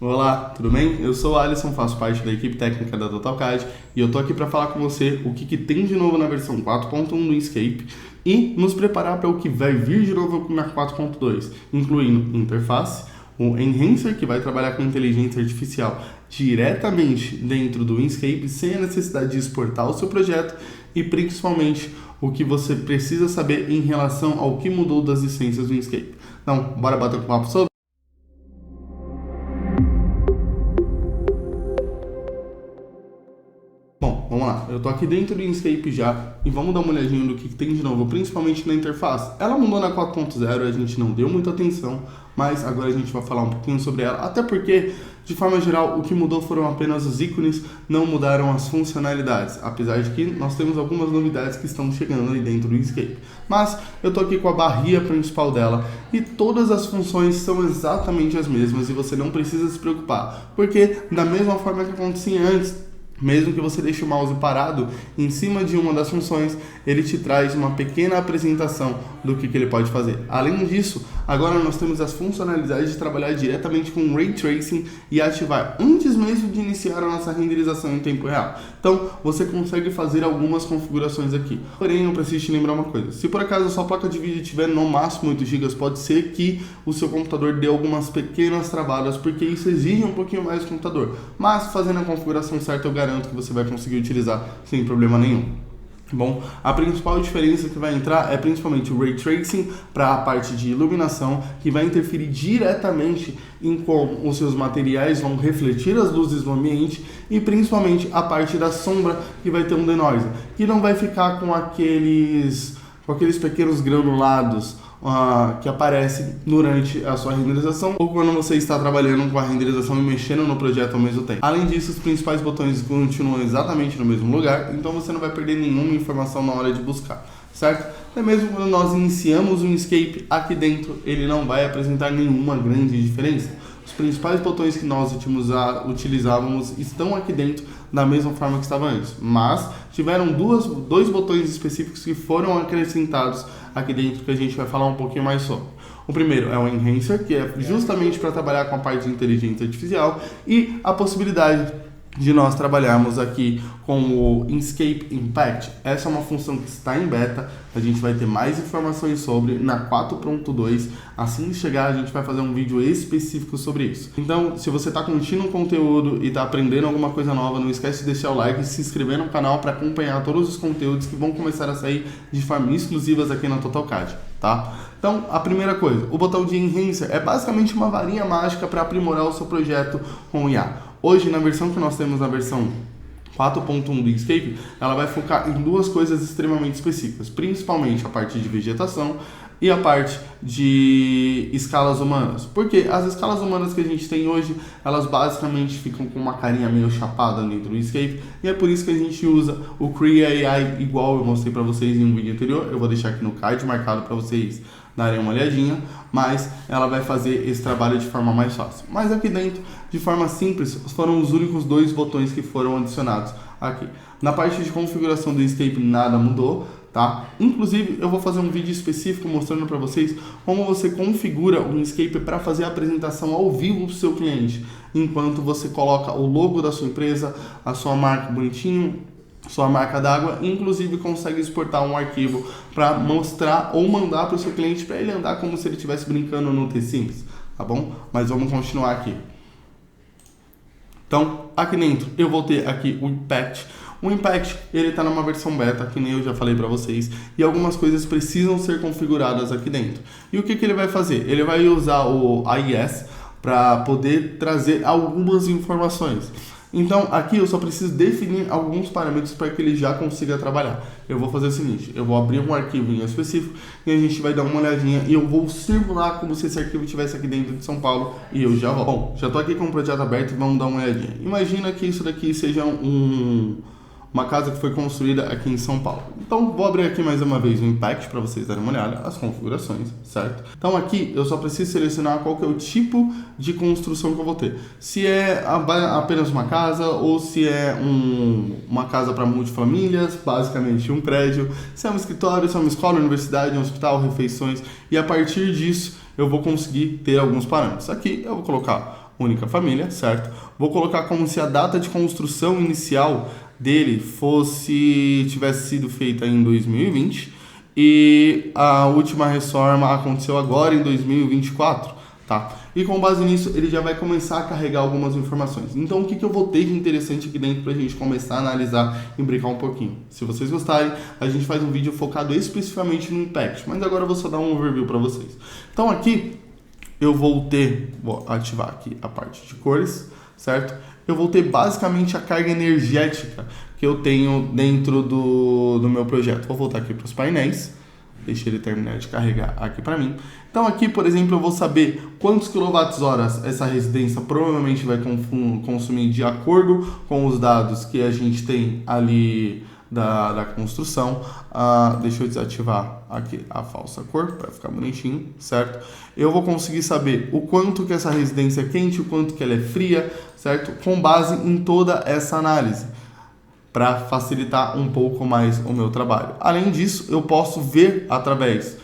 Olá, tudo bem? Eu sou o Alisson, faço parte da equipe técnica da TotalCAD e eu tô aqui para falar com você o que tem de novo na versão 4.1 do Inkscape e nos preparar para o que vai vir de novo na 4.2, incluindo interface, o Enhancer, que vai trabalhar com inteligência artificial diretamente dentro do Inkscape, sem a necessidade de exportar o seu projeto, e principalmente o que você precisa saber em relação ao que mudou das licenças do Inkscape. Então, bora bater um papo sobre? Bom, vamos lá. Eu tô aqui dentro do Inkscape já e vamos dar uma olhadinha no que tem de novo, principalmente na interface. Ela mudou na 4.0, a gente não deu muita atenção, mas agora a gente vai falar um pouquinho sobre ela, até porque, de forma geral, o que mudou foram apenas os ícones, não mudaram as funcionalidades, apesar de que nós temos algumas novidades que estão chegando ali dentro do Inkscape. Mas eu tô aqui com a barrinha principal dela e todas as funções são exatamente as mesmas e você não precisa se preocupar, porque da mesma forma que acontecia antes, mesmo que você deixe o mouse parado em cima de uma das funções, ele te traz uma pequena apresentação do que ele pode fazer. Além disso, agora nós temos as funcionalidades de trabalhar diretamente com Ray Tracing e ativar antes mesmo de iniciar a nossa renderização em tempo real. Então, você consegue fazer algumas configurações aqui. Porém, eu preciso te lembrar uma coisa. Se por acaso a sua placa de vídeo tiver no máximo 8 GB, pode ser que o seu computador dê algumas pequenas travadas, porque isso exige um pouquinho mais do computador. Mas, fazendo a configuração certa, eu garanto que você vai conseguir utilizar sem problema nenhum. Bom, a principal diferença que vai entrar é principalmente o Ray Tracing para a parte de iluminação, que vai interferir diretamente em como os seus materiais vão refletir as luzes do ambiente, e principalmente a parte da sombra, que vai ter um denoiser, que não vai ficar com aqueles pequenos granulados que aparecem durante a sua renderização ou quando você está trabalhando com a renderização e mexendo no projeto ao mesmo tempo. Além disso, os principais botões continuam exatamente no mesmo lugar, então você não vai perder nenhuma informação na hora de buscar, certo? Até mesmo quando nós iniciamos o Inkscape aqui dentro, ele não vai apresentar nenhuma grande diferença. Os principais botões que nós utilizávamos estão aqui dentro da mesma forma que estava antes, mas tiveram dois botões específicos que foram acrescentados aqui dentro que a gente vai falar um pouquinho mais sobre. O primeiro é o Enhancer, que é justamente para trabalhar com a parte de inteligência artificial, e a possibilidade de nós trabalharmos aqui com o Inkscape Impact. Essa é uma função que está em beta, a gente vai ter mais informações sobre na 4.2, assim que chegar a gente vai fazer um vídeo específico sobre isso. Então, se você está curtindo o conteúdo e está aprendendo alguma coisa nova, não esquece de deixar o like e se inscrever no canal para acompanhar todos os conteúdos que vão começar a sair de forma exclusivas aqui na TotalCAD, tá? Então, a primeira coisa, o botão de Enhancer é basicamente uma varinha mágica para aprimorar o seu projeto com o IA. Hoje, na versão que nós temos, na versão 4.1 do Inkscape, ela vai focar em duas coisas extremamente específicas, principalmente a parte de vegetação e a parte de escalas humanas. Porque as escalas humanas que a gente tem hoje, elas basicamente ficam com uma carinha meio chapada dentro do Inkscape, e é por isso que a gente usa o Cree AI, igual eu mostrei para vocês em um vídeo anterior. Eu vou deixar aqui no card marcado para vocês darem uma olhadinha, mas ela vai fazer esse trabalho de forma mais fácil. Mas aqui dentro, de forma simples, foram os únicos dois botões que foram adicionados aqui. Na parte de configuração do Inkscape nada mudou, tá? Inclusive, eu vou fazer um vídeo específico mostrando para vocês como você configura o Inkscape para fazer a apresentação ao vivo para o seu cliente, enquanto você coloca o logo da sua empresa, a sua marca bonitinho, sua marca d'água, inclusive consegue exportar um arquivo para mostrar ou mandar para o seu cliente para ele andar como se ele estivesse brincando no T-Sims, tá bom? Mas vamos continuar aqui. Então, aqui dentro eu vou ter aqui o Impact. O Impact, ele está numa versão beta, que nem eu já falei para vocês, e algumas coisas precisam ser configuradas aqui dentro. E o que ele vai fazer? Ele vai usar o AES para poder trazer algumas informações. Então, aqui eu só preciso definir alguns parâmetros para que ele já consiga trabalhar. Eu vou fazer o seguinte, eu vou abrir um arquivo em específico e a gente vai dar uma olhadinha e eu vou simular como se esse arquivo estivesse aqui dentro de São Paulo e eu já volto. Bom, já estou aqui com o projeto aberto e vamos dar uma olhadinha. Imagina que isso daqui seja uma casa que foi construída aqui em São Paulo. Então, vou abrir aqui mais uma vez o Impact para vocês darem uma olhada, as configurações, certo? Então, aqui eu só preciso selecionar qual que é o tipo de construção que eu vou ter. Se é apenas uma casa ou se é uma casa para multifamílias, basicamente um prédio, se é um escritório, se é uma escola, universidade, um hospital, refeições, e a partir disso eu vou conseguir ter alguns parâmetros. Aqui eu vou colocar única família, certo? Vou colocar como se a data de construção inicial dele tivesse sido feita em 2020 e a última reforma aconteceu agora em 2024, tá? E com base nisso, ele já vai começar a carregar algumas informações. Então, o que eu vou ter de interessante aqui dentro pra gente começar a analisar e brincar um pouquinho? Se vocês gostarem, a gente faz um vídeo focado especificamente no Impact, mas agora eu vou só dar um overview para vocês. Então, aqui eu vou ativar aqui a parte de cores, certo? Eu vou ter basicamente a carga energética que eu tenho dentro do meu projeto. Vou voltar aqui para os painéis, deixa ele terminar de carregar aqui para mim. Então aqui, por exemplo, eu vou saber quantos kWh essa residência provavelmente vai consumir de acordo com os dados que a gente tem ali da construção. Deixa eu desativar aqui a falsa cor para ficar bonitinho, certo? Eu vou conseguir saber o quanto que essa residência é quente, o quanto que ela é fria, certo? Com base em toda essa análise, para facilitar um pouco mais o meu trabalho. Além disso, eu posso ver através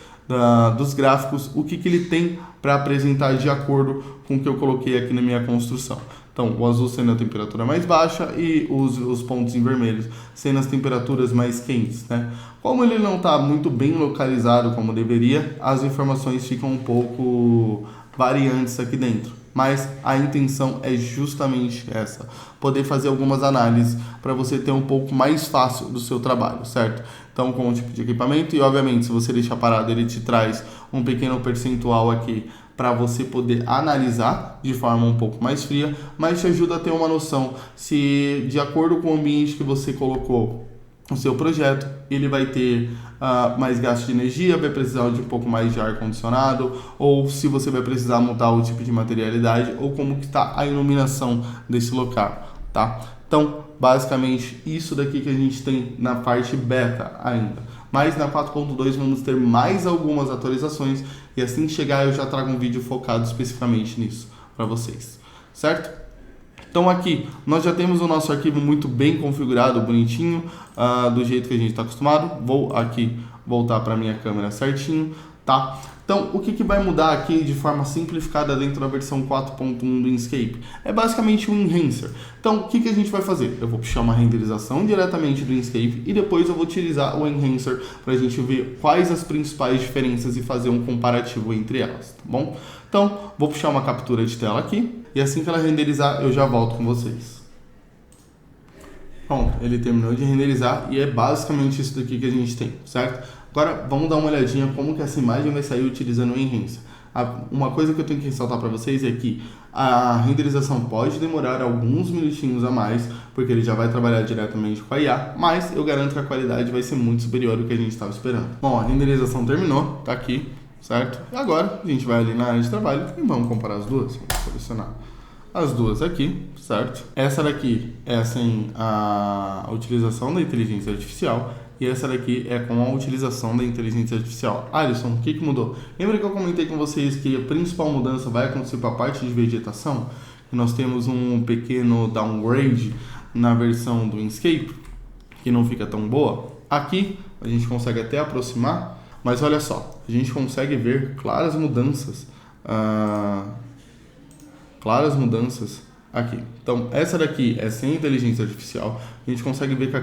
dos gráficos o que ele tem para apresentar de acordo com o que eu coloquei aqui na minha construção. Então, o azul sendo a temperatura mais baixa e os pontos em vermelhos sendo as temperaturas mais quentes, né? Como ele não está muito bem localizado como deveria, as informações ficam um pouco variantes aqui dentro. Mas a intenção é justamente essa, poder fazer algumas análises para você ter um pouco mais fácil do seu trabalho, certo? Então, com o tipo de equipamento e, obviamente, se você deixar parado, ele te traz um pequeno percentual aqui para você poder analisar de forma um pouco mais fria, mas te ajuda a ter uma noção se, de acordo com o ambiente que você colocou o seu projeto, ele vai ter mais gasto de energia, vai precisar de um pouco mais de ar-condicionado, ou se você vai precisar mudar o tipo de materialidade, ou como que está a iluminação desse local, tá? Então, basicamente, isso daqui que a gente tem na parte beta ainda. Mas na 4.2 vamos ter mais algumas atualizações, e assim que chegar eu já trago um vídeo focado especificamente nisso para vocês, certo? Então aqui, nós já temos o nosso arquivo muito bem configurado, bonitinho, do jeito que a gente está acostumado. Vou aqui voltar para a minha câmera certinho, tá? Então, o que vai mudar aqui de forma simplificada dentro da versão 4.1 do Inkscape? É basicamente um enhancer. Então, o que a gente vai fazer? Eu vou puxar uma renderização diretamente do Inkscape e depois eu vou utilizar o enhancer para a gente ver quais as principais diferenças e fazer um comparativo entre elas, tá bom? Então, vou puxar uma captura de tela aqui e assim que ela renderizar, eu já volto com vocês. Pronto, ele terminou de renderizar e é basicamente isso daqui que a gente tem, certo? Agora, vamos dar uma olhadinha como que essa imagem vai sair utilizando o Enhancer. Uma coisa que eu tenho que ressaltar para vocês é que a renderização pode demorar alguns minutinhos a mais, porque ele já vai trabalhar diretamente com a IA, mas eu garanto que a qualidade vai ser muito superior ao que a gente estava esperando. Bom, a renderização terminou, tá aqui, certo? E agora a gente vai ali na área de trabalho e vamos comparar as duas. Vamos selecionar as duas aqui, certo? Essa daqui é sem a utilização da inteligência artificial e essa daqui é com a utilização da inteligência artificial. Alisson, o que mudou? Lembra que eu comentei com vocês que a principal mudança vai acontecer para a parte de vegetação? Que nós temos um pequeno downgrade na versão do Inkscape, que não fica tão boa. Aqui a gente consegue até aproximar, mas olha só, a gente consegue ver claras mudanças aqui. Então, essa daqui é sem inteligência artificial. A gente consegue ver que a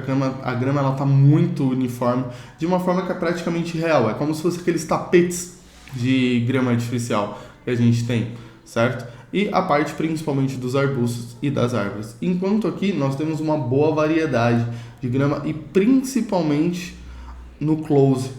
grama ela tá muito uniforme, de uma forma que é praticamente real. É como se fosse aqueles tapetes de grama artificial que a gente tem, certo? E a parte principalmente dos arbustos e das árvores. Enquanto aqui nós temos uma boa variedade de grama e principalmente no close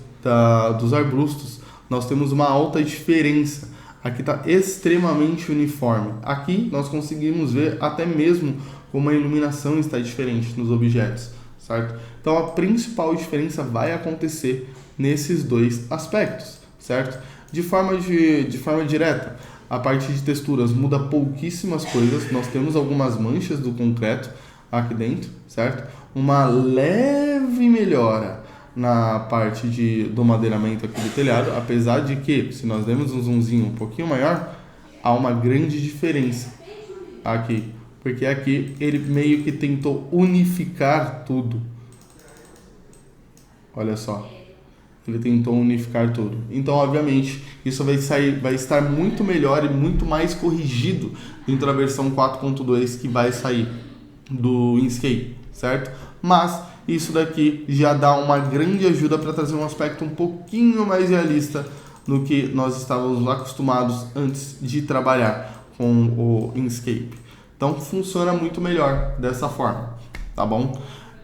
dos arbustos nós temos uma alta diferença. Aqui está extremamente uniforme. Aqui nós conseguimos ver até mesmo como a iluminação está diferente nos objetos, certo? Então a principal diferença vai acontecer nesses dois aspectos, certo? De forma direta, a parte de texturas muda pouquíssimas coisas. Nós temos algumas manchas do concreto aqui dentro, certo? Uma leve melhora na parte do madeiramento aqui do telhado, apesar de que, se nós demos um zoomzinho um pouquinho maior, há uma grande diferença aqui, porque aqui ele meio que tentou unificar tudo. Olha só, Ele tentou unificar tudo. Então, obviamente, isso vai estar muito melhor e muito mais corrigido dentro da versão 4.2 que vai sair do Inkscape, certo? Mas isso daqui já dá uma grande ajuda para trazer um aspecto um pouquinho mais realista do que nós estávamos acostumados antes de trabalhar com o Inkscape. Então funciona muito melhor dessa forma, tá bom?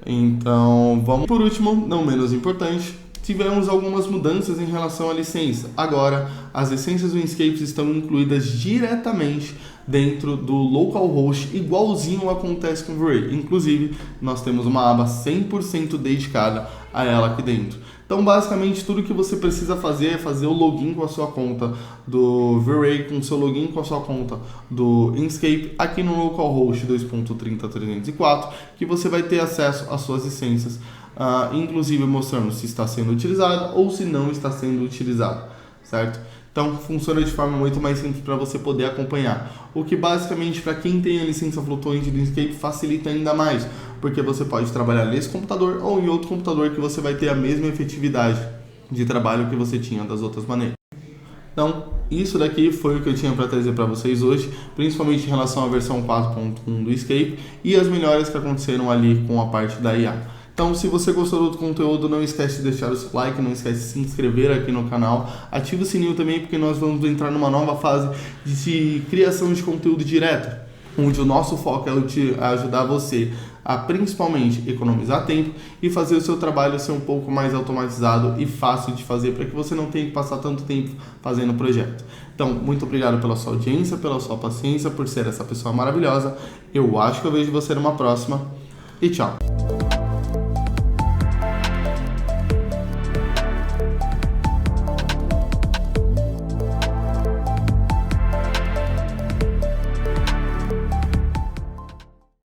Então vamos. Por último, não menos importante, tivemos algumas mudanças em relação à licença. Agora, as licenças do Inkscape estão incluídas diretamente dentro do localhost, igualzinho acontece com o V-Ray. Inclusive, nós temos uma aba 100% dedicada a ela aqui dentro. Então, basicamente, tudo que você precisa fazer é fazer o login com a sua conta do V-Ray, com o seu login com a sua conta do Inkscape, aqui no localhost 2.30.304, que você vai ter acesso às suas licenças, inclusive mostrando se está sendo utilizado ou se não está sendo utilizado, certo? Então funciona de forma muito mais simples para você poder acompanhar, o que basicamente para quem tem a licença flutuante do Inkscape facilita ainda mais, porque você pode trabalhar nesse computador ou em outro computador que você vai ter a mesma efetividade de trabalho que você tinha das outras maneiras. Então, isso daqui foi o que eu tinha para trazer para vocês hoje, principalmente em relação à versão 4.1 do Inkscape e as melhorias que aconteceram ali com a parte da IA. Então, se você gostou do conteúdo, não esquece de deixar o seu like, não esquece de se inscrever aqui no canal, ativa o sininho também, porque nós vamos entrar numa nova fase de criação de conteúdo direto, onde o nosso foco é ajudar você a principalmente economizar tempo e fazer o seu trabalho ser um pouco mais automatizado e fácil de fazer, para que você não tenha que passar tanto tempo fazendo o projeto. Então, muito obrigado pela sua audiência, pela sua paciência, por ser essa pessoa maravilhosa. Eu acho que eu vejo você numa próxima e tchau!